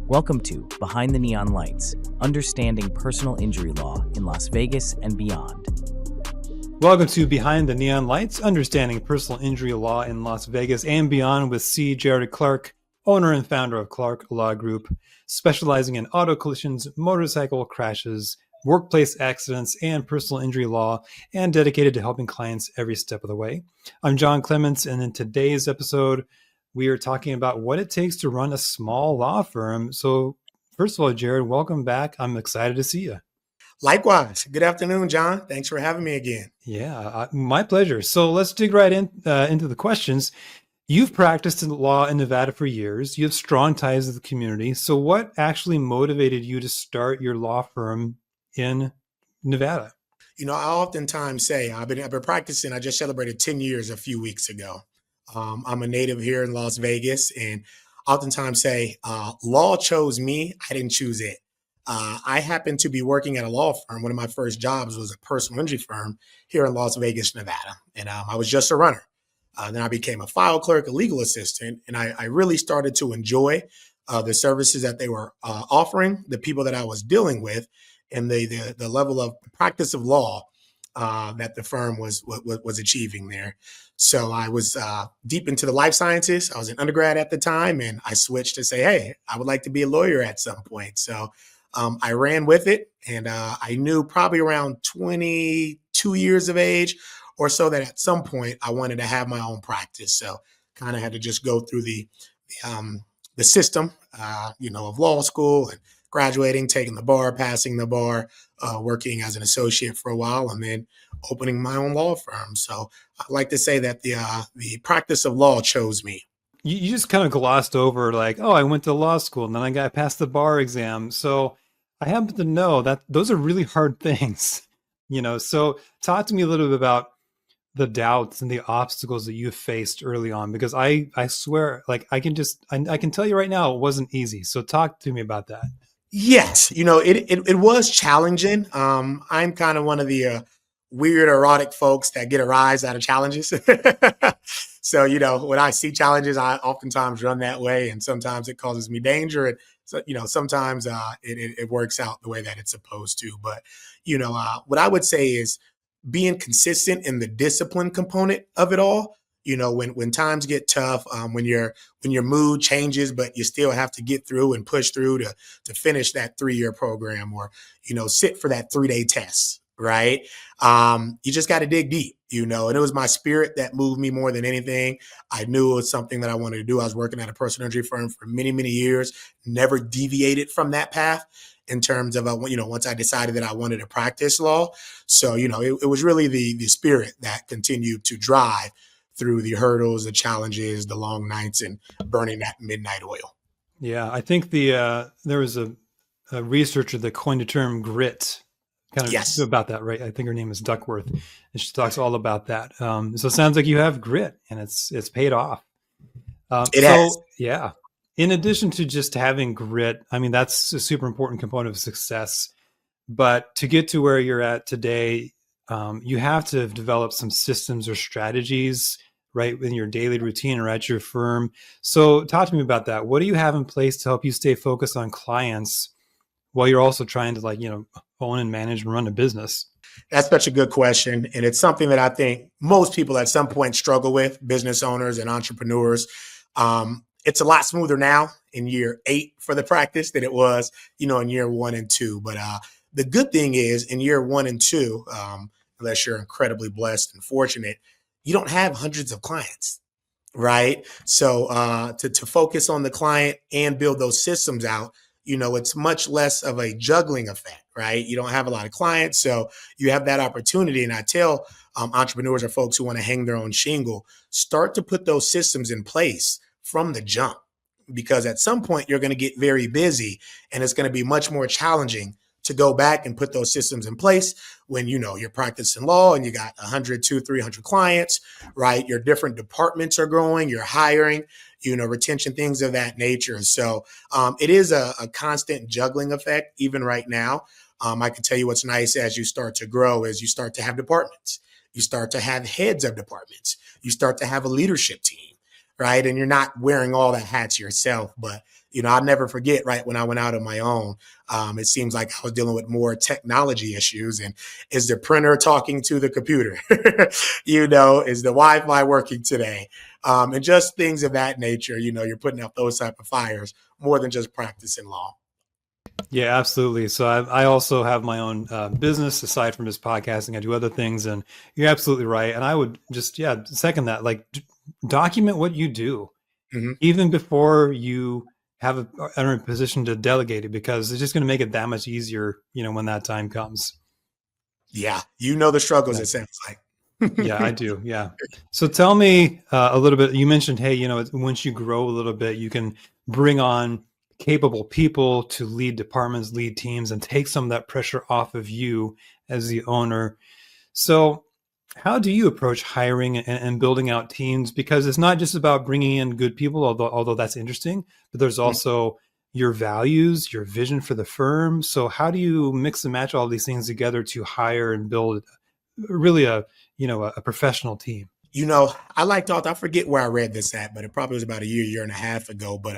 Welcome to Behind the Neon Lights, Understanding Personal Injury Law in Las Vegas and Beyond. Welcome to Behind the Neon Lights, Understanding Personal Injury Law in Las Vegas and Beyond with CJaredClark, owner and founder of Clark Law Group, specializing in auto collisions, motorcycle crashes, workplace accidents, and personal injury law, and dedicated to helping clients every step of the way. I'm John Clements, and in today's episode, we are talking about what it takes to run a small law firm. So first of all, Jared, welcome back. I'm excited to see you. Likewise. Good afternoon, John. Thanks for having me again. Yeah, my pleasure. So let's dig right into the questions. You've practiced in law in Nevada for years. You have strong ties to the community. So what actually motivated you to start your law firm in Nevada? You know, I oftentimes say I've been practicing. I just celebrated 10 years a few weeks ago. I'm a native here in Las Vegas, and oftentimes say law chose me. I didn't choose it. I happened to be working at a law firm. One of my first jobs was a personal injury firm here in Las Vegas, Nevada. And I was just a runner. Then I became a file clerk, a legal assistant, and I really started to enjoy the services that they were offering, the people that I was dealing with, and the level of practice of law that the firm was achieving there. So I was deep into the life sciences. I was an undergrad at the time, and I switched to say, hey, I would like to be a lawyer at some point. So I ran with it, and I knew probably around 22 years of age or so that at some point I wanted to have my own practice. So kind of had to just go through the system, of law school and graduating, taking the bar, passing the bar, working as an associate for a while, and then opening my own law firm. So I like to say that the practice of law chose me. You just kind of glossed over like, oh, I went to law school and then I got past the bar exam. So I happen to know that those are really hard things, So talk to me a little bit about the doubts and the obstacles that you faced early on, because I swear, like I can tell you right now, it wasn't easy. So talk to me about that. Yes, it was challenging. I'm kind of one of the weird, erotic folks that get a rise out of challenges. So, when I see challenges, I oftentimes run that way, and sometimes it causes me danger. And so, sometimes it works out the way that it's supposed to. But, what I would say is being consistent in the discipline component of it all. When times get tough, when your mood changes, but you still have to get through and push through to finish that 3-year program, or, sit for that 3-day test, right? You just got to dig deep, and it was my spirit that moved me more than anything. I knew it was something that I wanted to do. I was working at a personal injury firm for many, many years, never deviated from that path in terms of, once I decided that I wanted to practice law. So, it was really the spirit that continued to drive through the hurdles, the challenges, the long nights, and burning that midnight oil. Yeah, I think there was a researcher that coined the term grit, kind of Yes. about that, right? I think her name is Duckworth, and she talks all about that. So it sounds like you have grit, and it's paid off. It has. Yeah. In addition to just having grit, I mean, that's a super important component of success. But to get to where you're at today, you have to have developed some systems or strategies, right, in your daily routine or at your firm. So talk to me about that. What do you have in place to help you stay focused on clients while you're also trying to own and manage and run a business? That's such a good question. And it's something that I think most people at some point struggle with, business owners and entrepreneurs. It's a lot smoother now in year 8 for the practice than it was, in year 1 and 2. But the good thing is in year 1 and 2, unless you're incredibly blessed and fortunate, you don't have hundreds of clients, right? So to focus on the client and build those systems out, it's much less of a juggling effect, right? You don't have a lot of clients, so you have that opportunity. And I tell entrepreneurs or folks who want to hang their own shingle, start to put those systems in place from the jump, because at some point you're going to get very busy, and it's going to be much more challenging to go back and put those systems in place when, you're practicing law and you got 100, 200, 300 clients, right? Your different departments are growing, you're hiring, retention, things of that nature. So it is a constant juggling effect, even right now. I can tell you what's nice as you start to grow is you start to have departments. You start to have heads of departments. You start to have a leadership team, right? And you're not wearing all the hats yourself, but I'll never forget, right, when I went out on my own, it seems like I was dealing with more technology issues. And is the printer talking to the computer? Is the Wi-Fi working today? And just things of that nature. You're putting out those type of fires more than just practicing law. Yeah, absolutely. So I also have my own business aside from just podcasting. I do other things, and you're absolutely right. And I would just, yeah, second that. Like, document what you do, Mm-hmm. even before you are in a position to delegate it, because it's just going to make it that much easier, when that time comes. Yeah, the struggles, Yeah. it sounds like. Yeah, I do. Yeah. So tell me a little bit. You mentioned, hey, once you grow a little bit, you can bring on capable people to lead departments, lead teams, and take some of that pressure off of you as the owner. So, how do you approach hiring and building out teams? Because it's not just about bringing in good people, although that's interesting, but there's also your values, your vision for the firm. So, how do you mix and match all these things together to hire and build really a professional team? I like I forget where I read this at, but it probably was about a year and a half ago. But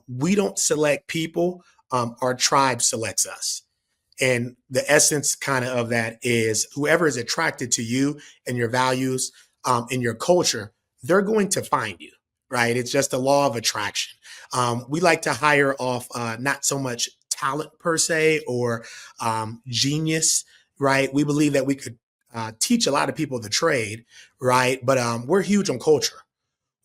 we don't select people. Our tribe selects us. And the essence kind of that is whoever is attracted to you and your values and your culture, they're going to find you, right? It's just a law of attraction. We like to hire off not so much talent per se or genius, right? We believe that we could teach a lot of people the trade, right? But we're huge on culture.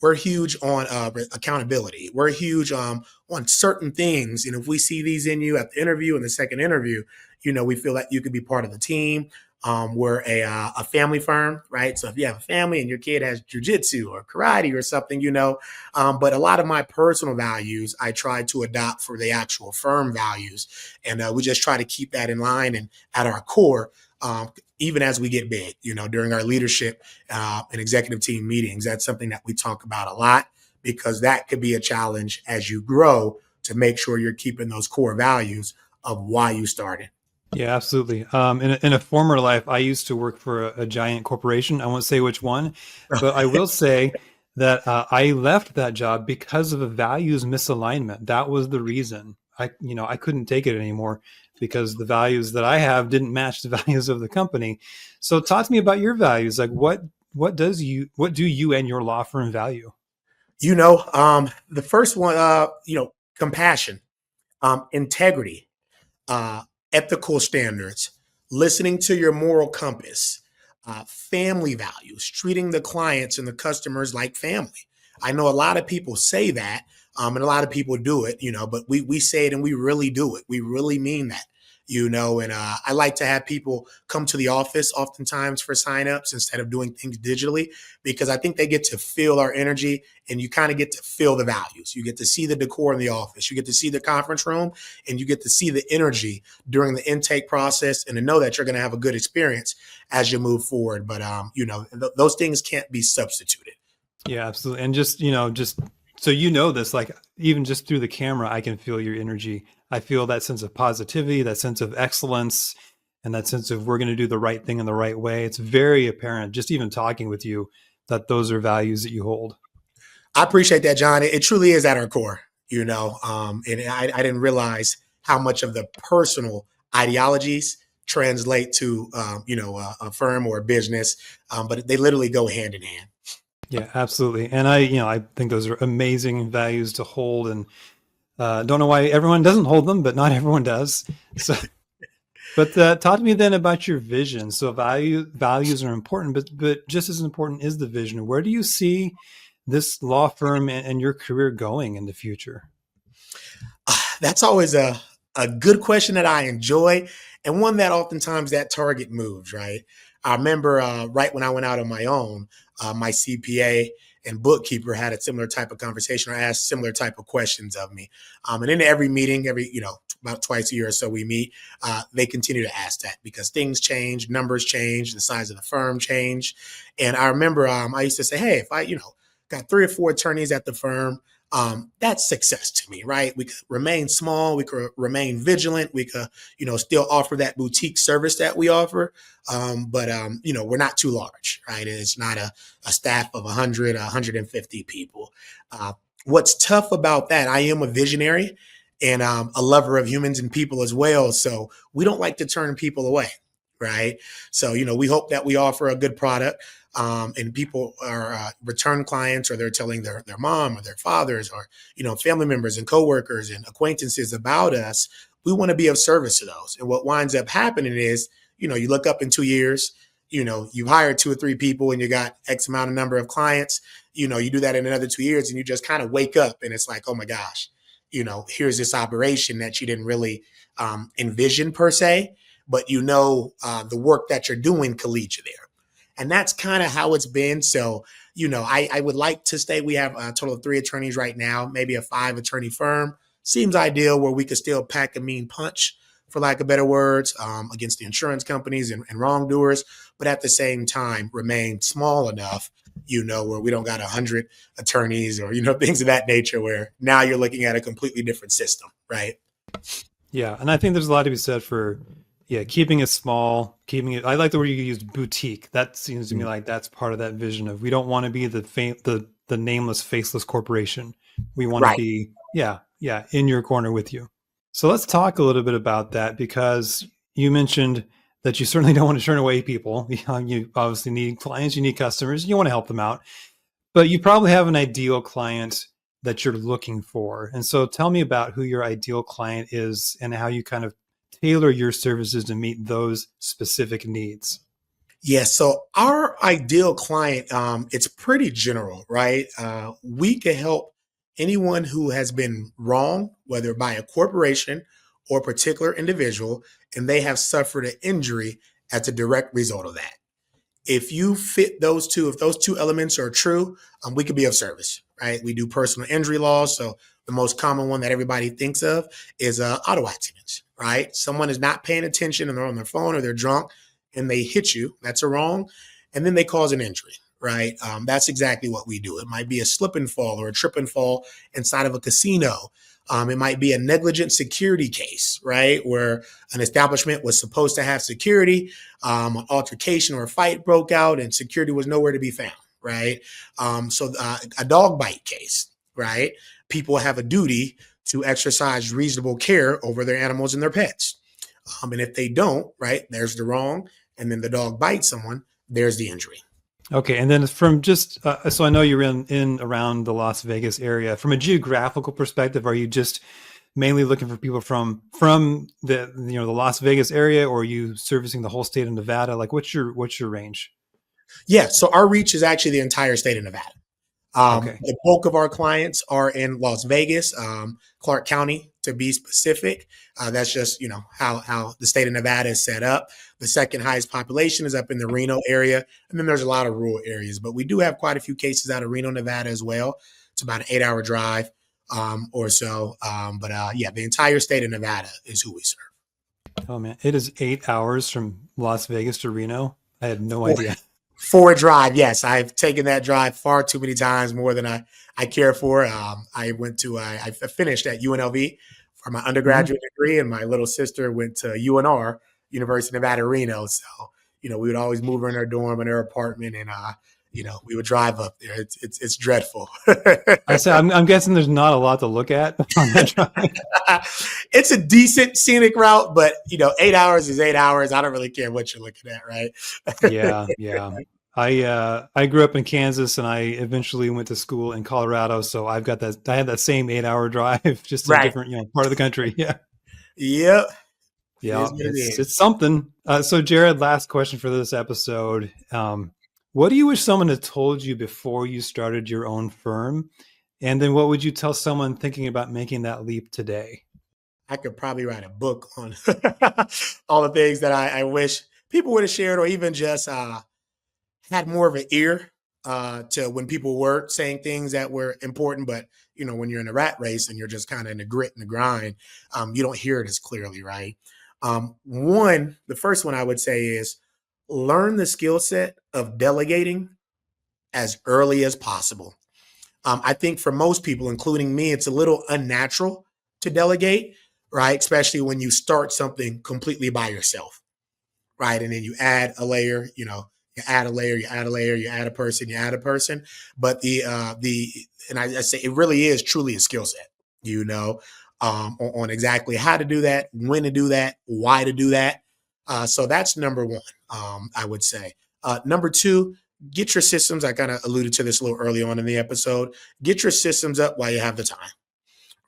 We're huge on accountability. We're huge on certain things. And if we see these in you at the interview and the second interview, we feel that you could be part of the team. We're a family firm, right? So if you have a family and your kid has jujitsu or karate or something, but a lot of my personal values, I try to adopt for the actual firm values. And we just try to keep that in line and at our core, even as we get big, during our leadership and executive team meetings. That's something that we talk about a lot because that could be a challenge as you grow to make sure you're keeping those core values of why you started. Yeah, absolutely. In a former life, I used to work for a giant corporation. I won't say which one, but I will say that I left that job because of a values misalignment. That was the reason. I couldn't take it anymore because the values that I have didn't match the values of the company. So talk to me about your values. Like what do you and your law firm value? The first one, compassion, integrity, uh, ethical standards, listening to your moral compass, family values, treating the clients and the customers like family. I know a lot of people say that, and a lot of people do it, but we say it and we really do it. We really mean that. And I like to have people come to the office oftentimes for signups instead of doing things digitally, because I think they get to feel our energy and you kind of get to feel the values. You get to see the decor in the office. You get to see the conference room and you get to see the energy during the intake process and to know that you're going to have a good experience as you move forward. But, those things can't be substituted. Yeah, absolutely. And just so this, like even just through the camera, I can feel your energy. I feel that sense of positivity, that sense of excellence, and that sense of we're going to do the right thing in the right way. It's very apparent, just even talking with you, that those are values that you hold. I appreciate that, John. It truly is at our core, and I didn't realize how much of the personal ideologies translate to, a firm or a business, but they literally go hand in hand. Yeah, absolutely. And I think those are amazing values to hold, and don't know why everyone doesn't hold them, but not everyone does. So, but talk to me then about your vision. So values are important, but just as important is the vision. Where do you see this law firm and your career going in the future? That's always a good question that I enjoy and one that oftentimes that target moves, right? I remember right when I went out on my own, my CPA and bookkeeper had a similar type of conversation or asked similar type of questions of me. And in every meeting, about twice a year or so we meet, they continue to ask that because things change, numbers change, the size of the firm change. And I remember I used to say, hey, if I, got 3 or 4 attorneys at the firm, that's success to me, right? We could remain small, we could remain vigilant, we could, still offer that boutique service that we offer. But we're not too large, right? It's not a staff of 100, 150 people. What's tough about that, I am a visionary and a lover of humans and people as well. So we don't like to turn people away, right? So, we hope that we offer a good product, and people are return clients, or they're telling their mom or their fathers or, family members and coworkers and acquaintances about us. We want to be of service to those. And what winds up happening is, you look up in 2 years, you hired 2 or 3 people and you got X amount of number of clients. You do that in another 2 years and you just kind of wake up and it's like, oh my gosh, here's this operation that you didn't really envision per se, but the work that you're doing could lead you there. And that's kind of how it's been. So, I would like to stay. We have a total of 3 attorneys right now, maybe a 5-attorney firm. Seems ideal where we could still pack a mean punch, for lack of better words, against the insurance companies and wrongdoers, but at the same time remain small enough, where we don't got 100 attorneys or, things of that nature, where now you're looking at a completely different system, right? Yeah. And I think there's a lot to be said for, keeping it small, keeping it, I like the word you used, boutique. That seems to me like that's part of that vision of, we don't want to be the nameless, faceless corporation. We want to be, in your corner with you. So let's talk a little bit about that, because you mentioned that you certainly don't want to turn away people. You obviously need clients, you need customers, you want to help them out, but you probably have an ideal client that you're looking for. And so tell me about who your ideal client is and how you kind of tailor your services to meet those specific needs. Yeah, so our ideal client, it's pretty general, right? We can help anyone who has been wrong, whether by a corporation or a particular individual, and they have suffered an injury as a direct result of that. If you fit those two, if those two elements are true, we could be of service, right? We do personal injury laws. So the most common one that everybody thinks of is auto accidents, right? Someone is not paying attention and they're on their phone or they're drunk and they hit you. That's a wrong. And then they cause an injury, right? That's exactly what we do. It might be a slip and fall or a trip and fall inside of a casino. It might be a negligent security case, right? Where an establishment was supposed to have security, an altercation or a fight broke out and security was nowhere to be found, right? So a dog bite case, right? People have a duty to exercise reasonable care over their animals and their pets. And if they don't, right, there's the wrong. And then the dog bites someone, there's the injury. Okay. And then from just, so I know you're in around the Las Vegas area. From a geographical perspective, are you just mainly looking for people from the Las Vegas area, or are you servicing the whole state of Nevada? Like what's your range? Yeah. So our reach is actually the entire state of Nevada. Okay. The bulk of our clients are in Las Vegas, Clark County to be specific. That's just, how the state of Nevada is set up. The second highest population is up in the Reno area. And then there's a lot of rural areas, but we do have quite a few cases out of Reno, Nevada as well. It's about an 8-hour drive or so. The entire state of Nevada is who we serve. Oh man, it is 8 hours from Las Vegas to Reno. I had no idea. For a drive, yes. I've taken that drive far too many times, more than I care for. I finished at UNLV for my undergraduate degree, and my little sister went to UNR, University of Nevada, Reno. So, we would always move her in her dorm, in her apartment, and, we would drive up there. It's dreadful. I said, I'm guessing there's not a lot to look at on that drive. It's a decent scenic route, but 8 hours is 8 hours. I don't really care what you're looking at, right? Yeah. I grew up in Kansas and I eventually went to school in Colorado. So I had that same 8-hour drive, just a different, part of the country. Yeah. Yep. Yeah. It's something. So Jared, last question for this episode. What do you wish someone had told you before you started your own firm? And then what would you tell someone thinking about making that leap today? I could probably write a book on all the things that I wish people would have shared, or even just had more of an ear to when people were saying things that were important. But, when you're in a rat race and you're just kind of in the grit and the grind, you don't hear it as clearly, right? The first one I would say is learn the skill set of delegating as early as possible. I think for most people, including me, it's a little unnatural to delegate, right? Especially when you start something completely by yourself, right? And then you add a layer, you You add a layer, you add a layer, you add a person, you add a person. But and I say it really is truly a skill set, on exactly how to do that, when to do that, why to do that. So that's number one, I would say. Number two, get your systems. I kind of alluded to this a little early on in the episode. Get your systems up while you have the time,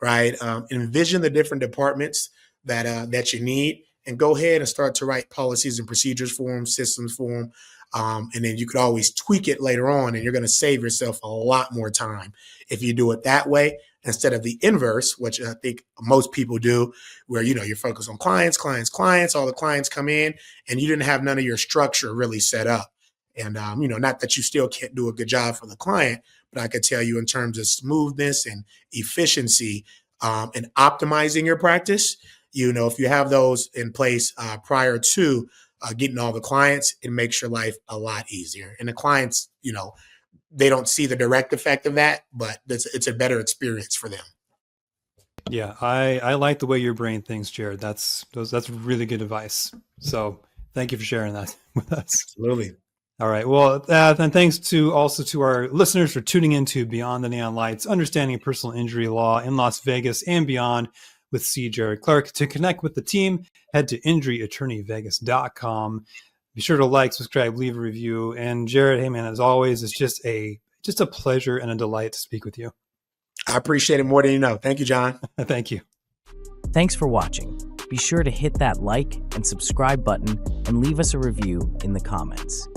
right? Envision the different departments that you need, and go ahead and start to write policies and procedures for them, systems for them. And then you could always tweak it later on, and you're going to save yourself a lot more time if you do it that way instead of the inverse, which I think most people do, where, you're focused on clients, all the clients come in, and you didn't have none of your structure really set up. And, not that you still can't do a good job for the client, but I could tell you in terms of smoothness and efficiency, and optimizing your practice, if you have those in place prior to getting all the clients, it makes your life a lot easier. And the clients, they don't see the direct effect of that, but it's a better experience for them. Yeah, I like the way your brain thinks, Jared. That's really good advice. So thank you for sharing that with us. Absolutely. All right. Well, and thanks to our listeners for tuning into Beyond the Neon Lights, Understanding Personal Injury Law in Las Vegas and Beyond with CJaredClark. To connect with the team, head to injuryattorneyvegas.com. Be sure to like, subscribe, leave a review. And Jared, hey man, as always, it's just a pleasure and a delight to speak with you. I appreciate it more than you know. Thank you, John. Thank you. Thanks for watching. Be sure to hit that like and subscribe button and leave us a review in the comments.